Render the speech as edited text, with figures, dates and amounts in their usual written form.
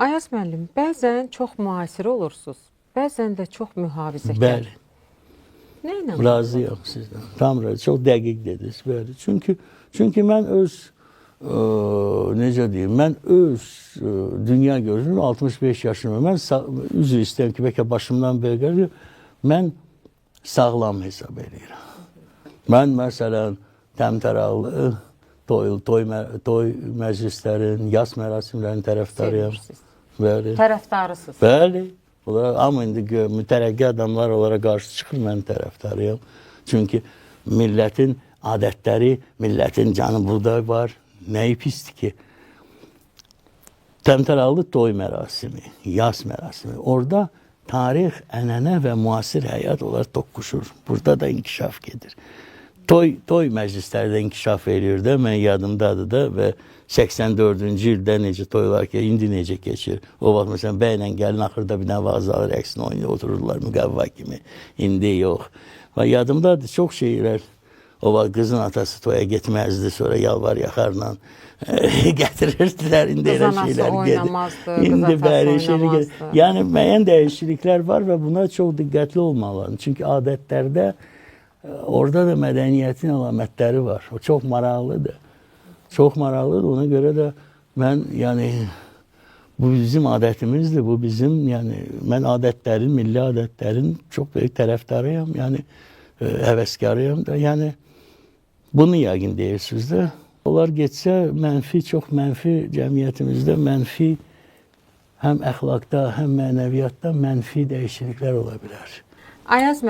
Ayaz müəllim, bəzən çox müasir olursunuz, bəzən də çox mühafizəkar. Bəli. Nə ilə? Razıyam sizdən. Tam razı. Çox dəqiq dediniz. Bəli. Çünki mən öz necə deyim, mən öz dünya görüşüm 65 yaşım. Mən üzr istəyirəm ki, bəlkə başımdan belə gəlir. Mən sağlam hesab edirəm. Mən məsələn təmtəraqlı toy məclislərin, yas mərasimlərin tərəfdarıyam. Bəli. Tərəfdarısınız. Bəli. Amma indi mütərəqqi adamlar olaraq qarşı çıxır, mən tərəfdarıyam. Çünki millətin adətləri, millətin canı burada var. Nəyi pisdir ki? Təmtəraqlı toy mərasimi, yas mərasimi. Orada tarix, ənənə və müasir həyat olaraq toqquşur. Burada da inkişaf gedir. Toy məclisləri də inkişaf edir də, mən yadımdadır da və 84-cü ildə necə toylar ki, indi necə keçir. O vaxt məsələn, bəylə gəlin axırda bir dənə vazalı rəqsini oynayıb otururlar müqavva kimi. İndi yox. Və yadımdadır, çox şeylər. O vaxt qızın atası toya getməzdi, sonra yalvar yaxarla gətirirdilər. İndi elə şeylər oynamazdı, İndi bəli şeylər oynamazdı. Yəni müəyyən dəyişikliklər var və buna çox diqqətli olmalıdır. Çünki adətlərdə orada da mədəniyyətin əlamətləri var. O çox maraqlıdır. Çox maraqlıdır. Ona görə də mən yəni bu bizim adətimizdir. Bu bizim yəni mən adətlərin, milli adətlərin çox böyük tərəfdarıyam. Yəni həvəskarıyam da. Yəni bunu yəqin deyirsiniz də. Onlar getsə mənfi, çox mənfi cəmiyyətimizdə mənfi həm əxlaqda, həm mənəviyyatda mənfi dəyişikliklər ola bilər. Ayaz müəllim.